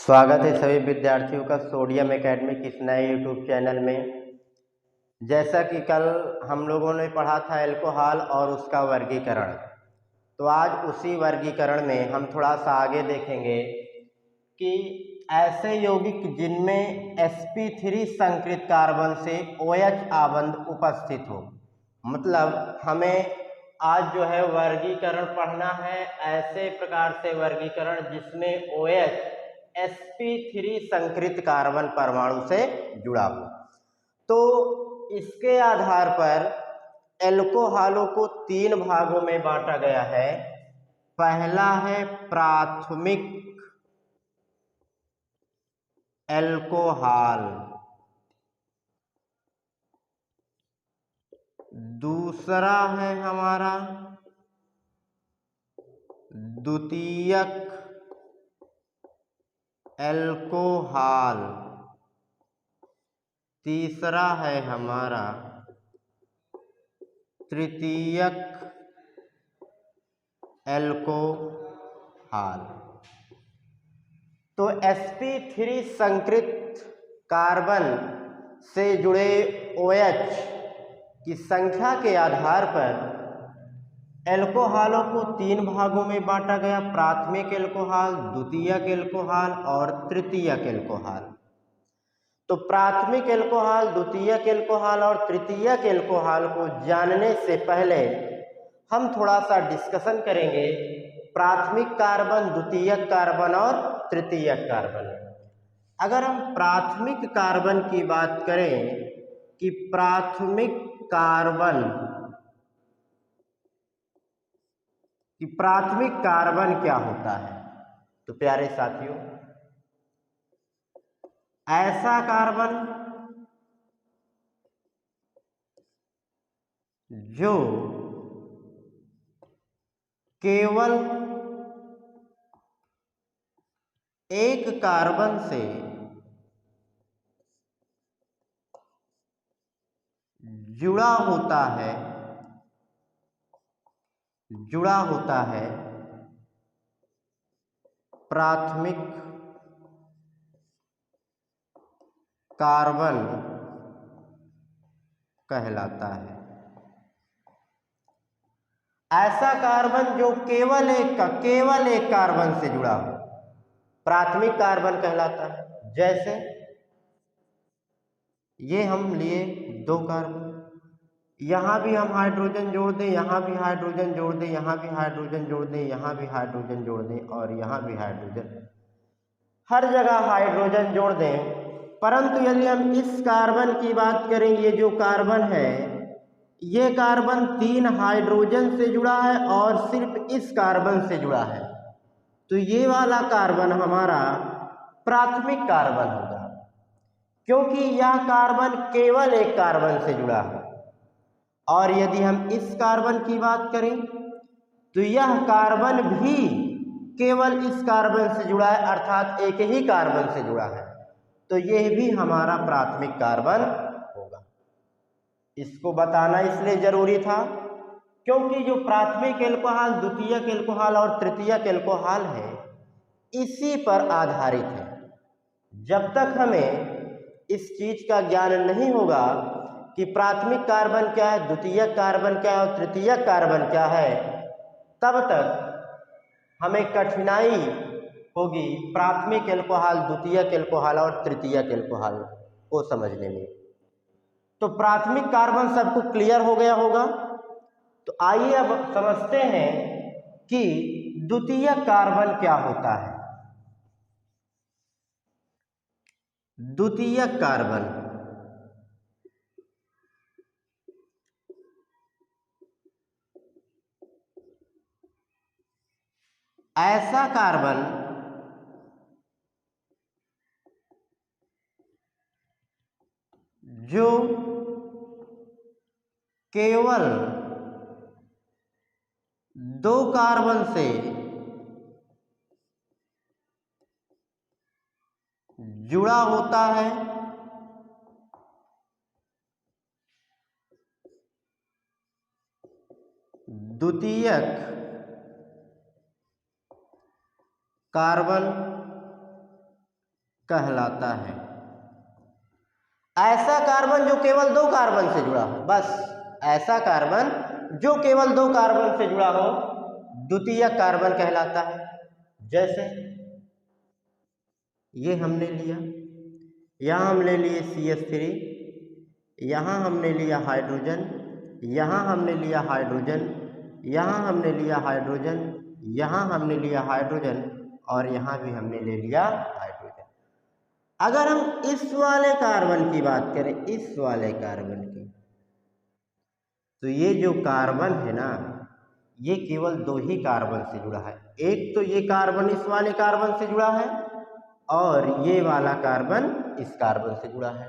स्वागत है सभी विद्यार्थियों का सोडियम एकेडमिक इस नए यूट्यूब चैनल में। जैसा कि कल हम लोगों ने पढ़ा था एल्कोहल और उसका वर्गीकरण, तो आज उसी वर्गीकरण में हम थोड़ा सा आगे देखेंगे कि ऐसे यौगिक जिनमें sp3 संकृत कार्बन से OH आबंध उपस्थित हो। मतलब हमें आज जो है वर्गीकरण पढ़ना है ऐसे प्रकार से वर्गीकरण जिसमें OH sp3 संकृत कार्बन परमाणु से जुड़ा हो। तो इसके आधार पर एल्कोहलों को तीन भागों में बांटा गया है। पहला है प्राथमिक एल्कोहल, दूसरा है हमारा द्वितीयक एल्कोहल, तीसरा है हमारा तृतीयक एल्कोहल। तो sp3 संकृत कार्बन से जुड़े OH की संख्या के आधार पर एल्कोहलों को तीन भागों में बांटा गया। प्राथमिक एल्कोहल, द्वितीयक एल्कोहल और तृतीयक एल्कोहल। तो प्राथमिक एल्कोहल, द्वितीयक एल्कोहल और तृतीयक एल्कोहल को जानने से पहले हम थोड़ा सा डिस्कशन करेंगे प्राथमिक कार्बन, द्वितीयक कार्बन और तृतीयक कार्बन। अगर हम प्राथमिक कार्बन की बात करें कि प्राथमिक कार्बन क्या होता है, तो प्यारे साथियों, ऐसा कार्बन जो केवल एक कार्बन से जुड़ा होता है प्राथमिक कार्बन कहलाता है। ऐसा कार्बन जो केवल एक कार्बन से जुड़ा हो प्राथमिक कार्बन कहलाता है। जैसे ये हम लिए दो कार्बन, यहां भी हम हाइड्रोजन जोड़ दें, यहां भी हाइड्रोजन जोड़ दें, यहां भी हाइड्रोजन जोड़ दें, यहां भी हाइड्रोजन जोड़ दें और यहां भी हाइड्रोजन, हर जगह हाइड्रोजन जोड़ दें। परंतु यदि हम इस कार्बन की बात करें, ये जो कार्बन है, ये कार्बन तीन हाइड्रोजन से जुड़ा है और सिर्फ इस कार्बन से जुड़ा है, तो ये वाला कार्बन हमारा प्राथमिक कार्बन होगा, क्योंकि यह कार्बन केवल एक कार्बन से जुड़ा है। और यदि हम इस कार्बन की बात करें तो यह कार्बन भी केवल इस कार्बन से जुड़ा है, अर्थात एक ही कार्बन से जुड़ा है, तो यह भी हमारा प्राथमिक कार्बन होगा। इसको बताना इसलिए जरूरी था क्योंकि जो प्राथमिक एल्कोहल, द्वितीयक एल्कोहल और तृतीयक एल्कोहल है, इसी पर आधारित है। जब तक हमें इस चीज का ज्ञान नहीं होगा कि प्राथमिक कार्बन क्या है, द्वितीयक कार्बन क्या है और तृतीयक कार्बन क्या है, तब तक हमें कठिनाई होगी प्राथमिक एल्कोहल, द्वितीयक एल्कोहल और तृतीयक एल्कोहल को समझने में। तो प्राथमिक कार्बन सबको क्लियर हो गया होगा। तो आइए अब समझते हैं कि द्वितीयक कार्बन क्या होता है। द्वितीयक कार्बन ऐसा कार्बन जो केवल दो कार्बन से जुड़ा होता है, द्वितीयक कार्बन कहलाता है। ऐसा कार्बन जो केवल 2 कार्बन से जुड़ा हो, बस ऐसा कार्बन जो केवल 2 कार्बन से जुड़ा हो द्वितीयक कार्बन कहलाता है। जैसे ये हमने लिया, यहाँ हम ले लिए CH3, यहाँ हमने लिया हाइड्रोजन, यहाँ हमने लिया हाइड्रोजन, यहाँ हमने लिया हाइड्रोजन, यहाँ हमने लिया हाइड्रोजन और यहाँ भी हमने ले लिया हाइड्रोजन। अगर हम इस वाले कार्बन की बात करें, इस वाले कार्बन की, तो ये जो कार्बन है ना, ये केवल 2 ही कार्बन से जुड़ा है। एक तो ये कार्बन इस वाले कार्बन से जुड़ा है और ये वाला कार्बन इस कार्बन से जुड़ा है,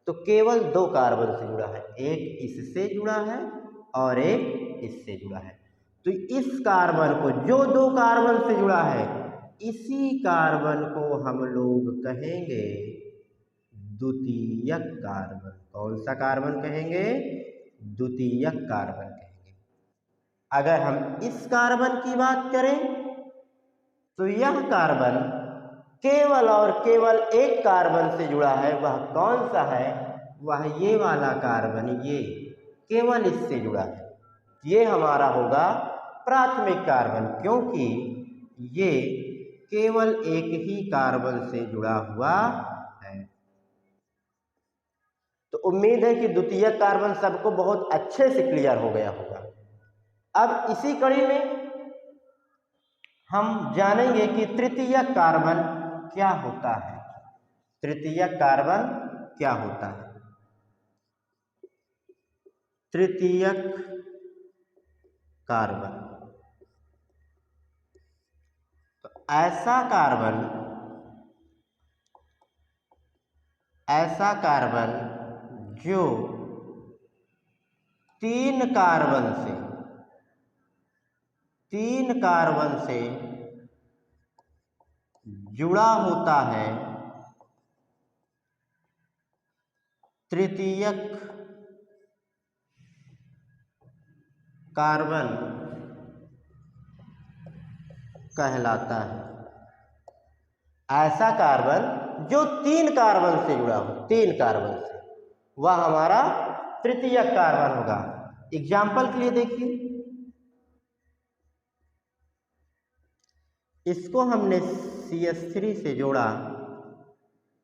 तो केवल 2 कार्बन से जुड़ा है। एक इससे जुड़ा है और एक इससे जुड़ा है। तो इस कार्बन को, जो 2 कार्बन से जुड़ा है, इसी कार्बन को हम लोग कहेंगे द्वितीयक कार्बन। कौन सा कार्बन कहेंगे? द्वितीयक कार्बन कहेंगे। अगर हम इस कार्बन की बात करें तो यह कार्बन केवल और केवल एक कार्बन से जुड़ा है। वह कौन सा है? वह ये वाला कार्बन, ये केवल इससे जुड़ा है। ये हमारा होगा प्राथमिक कार्बन, क्योंकि ये केवल एक ही कार्बन से जुड़ा हुआ है। तो उम्मीद है कि द्वितीयक कार्बन सबको बहुत अच्छे से क्लियर हो गया होगा। अब इसी कड़ी में हम जानेंगे कि तृतीयक कार्बन क्या होता है। तृतीयक कार्बन क्या होता है? तृतीयक कार्बन तो ऐसा कार्बन जो 3 कार्बन से जुड़ा होता है, तृतीयक कार्बन कहलाता है। ऐसा कार्बन जो 3 कार्बन से जुड़ा हो, 3 कार्बन से, वह हमारा तृतीयक कार्बन होगा। एग्जाम्पल के लिए देखिए, इसको हमने CH3 से जोड़ा,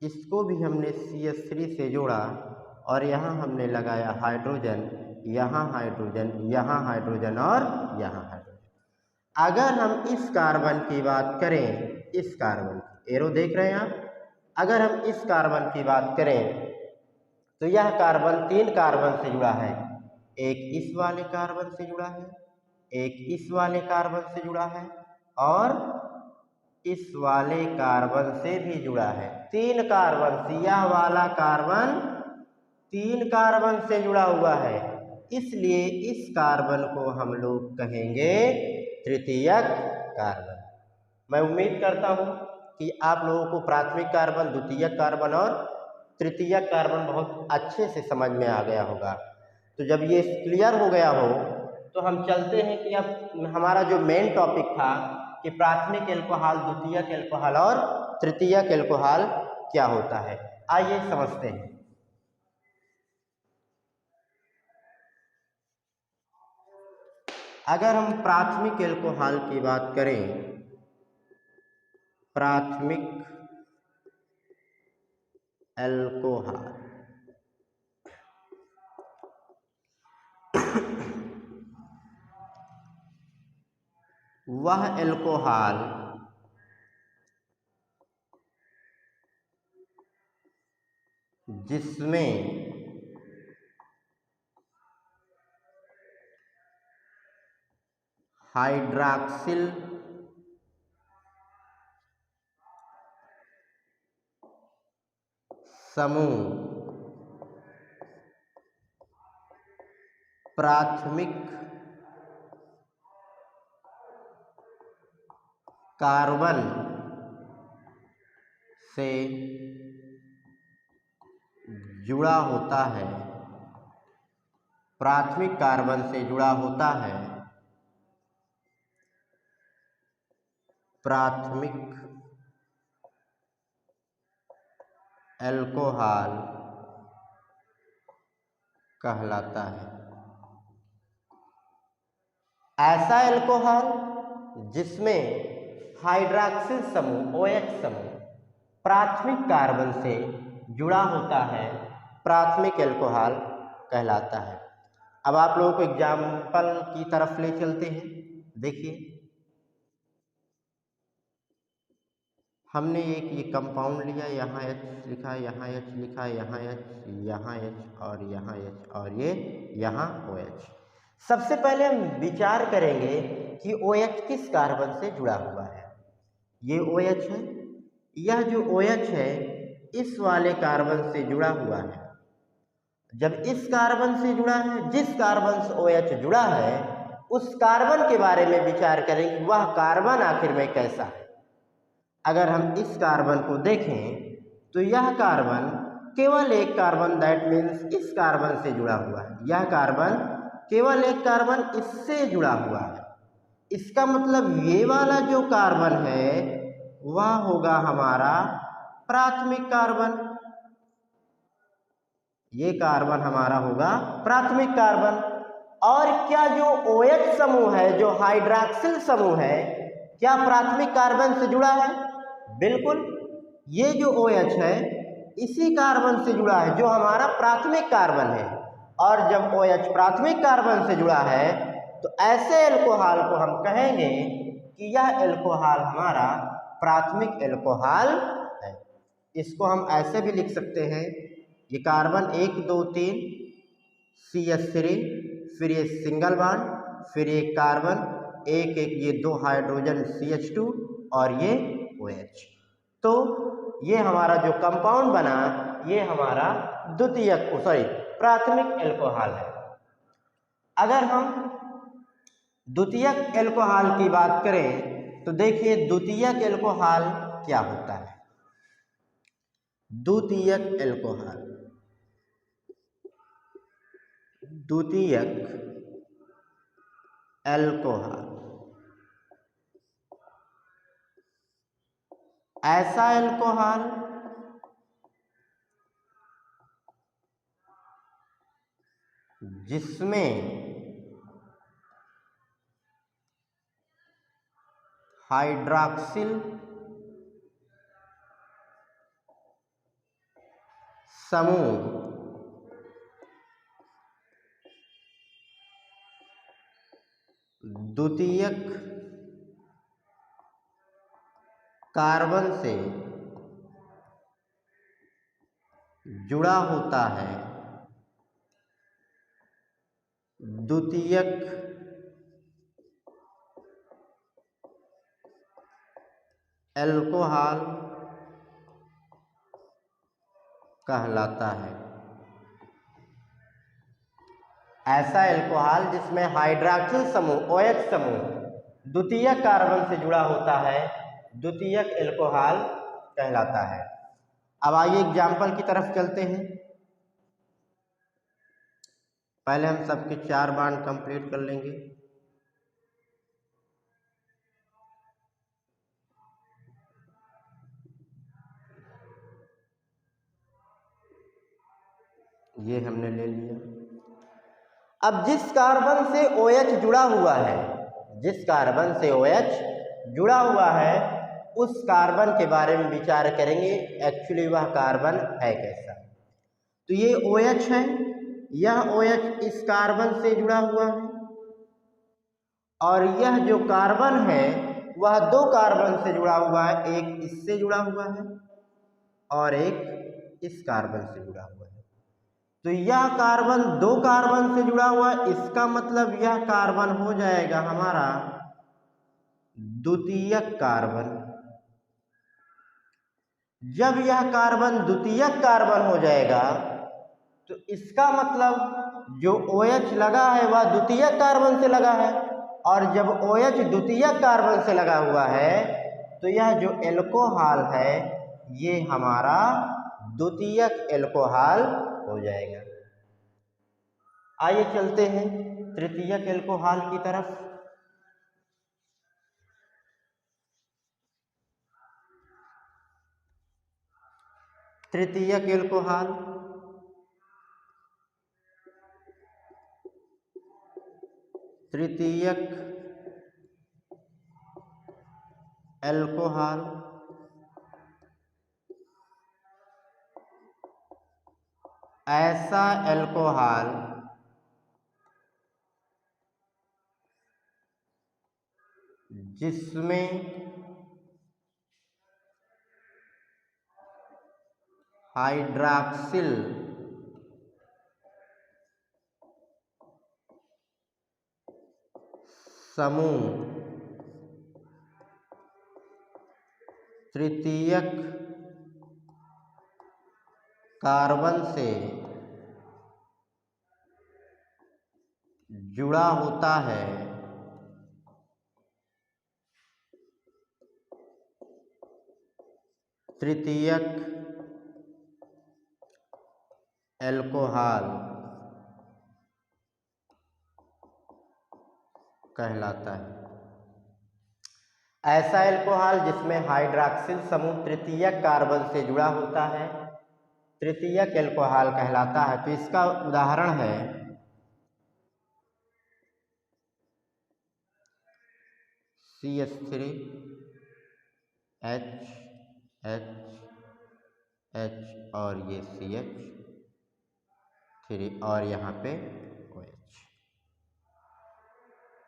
इसको भी हमने CH3 से जोड़ा और यहाँ हमने लगाया हाइड्रोजन, यहाँ हाइड्रोजन, यहाँ हाइड्रोजन और यहाँ हाइड्रोजन। अगर हम इस कार्बन की बात करें, इस कार्बन की, एरो देख रहे हैं आप, अगर हम इस कार्बन की बात करें तो यह कार्बन 3 कार्बन से जुड़ा है। एक इस वाले कार्बन से जुड़ा है, एक इस वाले कार्बन से जुड़ा है और इस वाले कार्बन से भी जुड़ा है। 3 कार्बन से, यह वाला कार्बन 3 कार्बन से जुड़ा हुआ है, इसलिए इस कार्बन को हम लोग कहेंगे तृतीयक कार्बन। मैं उम्मीद करता हूं कि आप लोगों को प्राथमिक कार्बन, द्वितीयक कार्बन और तृतीयक कार्बन बहुत अच्छे से समझ में आ गया होगा। तो जब ये क्लियर हो गया हो तो हम चलते हैं कि अब हमारा जो मेन टॉपिक था कि प्राथमिक एल्कोहल, द्वितीयक एल्कोहल और तृतीयक एल्कोहल क्या होता है, आइए समझते हैं। अगर हम प्राथमिक एल्कोहल की बात करें, प्राथमिक एल्कोहल वह एल्कोहल जिसमें हाइड्रॉक्सिल समूह प्राथमिक कार्बन से जुड़ा होता है, प्राथमिक कार्बन से जुड़ा होता है, प्राथमिक एल्कोहल कहलाता है। ऐसा एल्कोहल जिसमें हाइड्रॉक्सिल समूह OH समूह प्राथमिक कार्बन से जुड़ा होता है, प्राथमिक एल्कोहल कहलाता है। अब आप लोगों को एग्जाम्पल की तरफ ले चलते हैं। देखिए, हमने एक ये कंपाउंड लिया, यहाँ H लिखा, यहाँ H लिखा, यहाँ H, यहाँ H और यहाँ H और ये यहाँ OH। सबसे पहले हम विचार करेंगे कि OH किस कार्बन से जुड़ा हुआ है। ये OH है, यह जो OH है इस वाले कार्बन से जुड़ा हुआ है। जब इस कार्बन से जुड़ा है, जिस कार्बन से OH जुड़ा है उस कार्बन के बारे में विचार करेंगे, वह कार्बन आखिर में कैसा है। अगर हम इस कार्बन को देखें तो यह कार्बन केवल एक कार्बन, दैट मीन्स इस कार्बन से जुड़ा हुआ है। यह कार्बन केवल एक कार्बन इससे जुड़ा हुआ है। इसका मतलब ये वाला जो कार्बन है वह होगा हमारा प्राथमिक कार्बन। ये कार्बन हमारा होगा प्राथमिक कार्बन। और क्या जो OH समूह है, जो हाइड्रॉक्सिल समूह है, क्या प्राथमिक कार्बन से जुड़ा है? बिल्कुल, ये जो OH है इसी कार्बन से जुड़ा है जो हमारा प्राथमिक कार्बन है। और जब OH प्राथमिक कार्बन से जुड़ा है तो ऐसे एल्कोहल को हम कहेंगे कि यह एल्कोहल हमारा प्राथमिक एल्कोहल है। इसको हम ऐसे भी लिख सकते हैं, ये कार्बन 1 2 3 CH3, फिर ये सिंगल बॉन्ड, फिर ये कार्बन एक एक, ये 2 हाइड्रोजन CH2 और ये OH। तो ये हमारा जो कंपाउंड बना ये हमारा प्राथमिक एल्कोहल है। अगर हम द्वितीयक एल्कोहल की बात करें तो देखिए द्वितीयक एल्कोहल क्या होता है। द्वितीयक एल्कोहल, द्वितीयक एल्कोहल ऐसा एल्कोहल जिसमें हाइड्रॉक्सिल समूह द्वितीयक कार्बन से जुड़ा होता है, द्वितीयक एल्कोहल कहलाता है। ऐसा एल्कोहल जिसमें हाइड्रॉक्सिल समूह OH समूह द्वितीयक कार्बन से जुड़ा होता है, द्वितीयक एल्कोहल कहलाता है। अब आइए एग्जाम्पल की तरफ चलते हैं। पहले हम सबके 4 बॉन्ड कंप्लीट कर लेंगे। ये हमने ले लिया। अब जिस कार्बन से OH जुड़ा हुआ है, जिस कार्बन से OH जुड़ा हुआ है उस कार्बन के बारे में विचार करेंगे, एक्चुअली वह कार्बन है कैसा। तो ये OH है, यह OH इस कार्बन से जुड़ा हुआ है और यह जो कार्बन है वह 2 कार्बन से जुड़ा हुआ है, एक इससे जुड़ा हुआ है और एक इस कार्बन से जुड़ा हुआ है। तो यह कार्बन 2 कार्बन से जुड़ा हुआ है, इसका मतलब यह कार्बन हो जाएगा हमारा द्वितीयक कार्बन। जब यह कार्बन द्वितीयक कार्बन हो जाएगा तो इसका मतलब जो OH लगा है वह द्वितीयक कार्बन से लगा है, और जब OH द्वितीयक कार्बन से लगा हुआ है तो यह जो एल्कोहल है ये हमारा द्वितीयक एल्कोहल हो जाएगा। आइए चलते हैं तृतीयक एल्कोहल की तरफ। तृतीयक एल्कोहल, तृतीयक एल्कोहल, ऐसा एल्कोहल जिसमें हाइड्रॉक्सिल समूह तृतीयक कार्बन से जुड़ा होता है, तृतीयक एल्कोहल कहलाता है। ऐसा एल्कोहल जिसमें हाइड्रॉक्सिल समूह तृतीयक कार्बन से जुड़ा होता है, तृतीयक एल्कोहल कहलाता है। तो इसका उदाहरण है CH3HH और ये CH3 और यहाँ पे OH।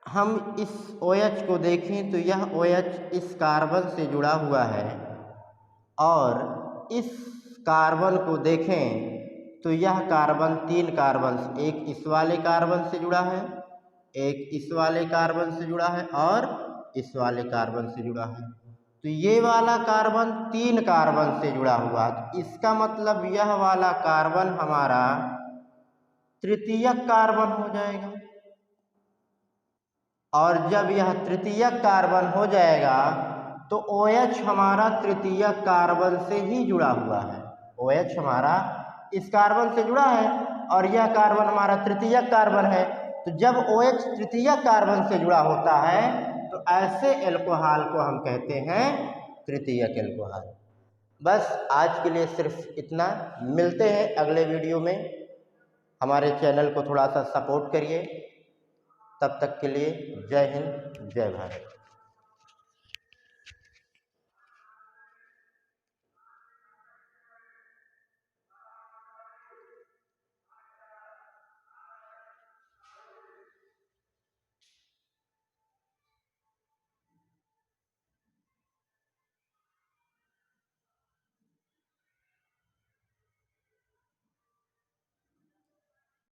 हम इस OH को देखें तो यह OH इस कार्बन से जुड़ा हुआ है, और इस कार्बन को देखें तो यह कार्बन 3 कार्बन, एक इस वाले कार्बन से जुड़ा है, एक इस वाले कार्बन से जुड़ा है और इस वाले कार्बन से जुड़ा है। तो ये वाला कार्बन 3 कार्बन से जुड़ा हुआ है, तो इसका मतलब यह वाला कार्बन हमारा तृतीयक कार्बन हो जाएगा। और जब यह तृतीयक कार्बन हो जाएगा तो OH हमारा तृतीयक कार्बन से ही जुड़ा हुआ है। OH हमारा इस कार्बन से जुड़ा है और यह कार्बन हमारा तृतीयक कार्बन है। तो जब OH तृतीयक कार्बन से जुड़ा होता है तो ऐसे एल्कोहल को हम कहते हैं तृतीयक एल्कोहल। बस आज के लिए सिर्फ इतना। मिलते हैं अगले वीडियो में। हमारे चैनल को थोड़ा सा सपोर्ट करिए। तब तक के लिए जय हिंद, जय भारत।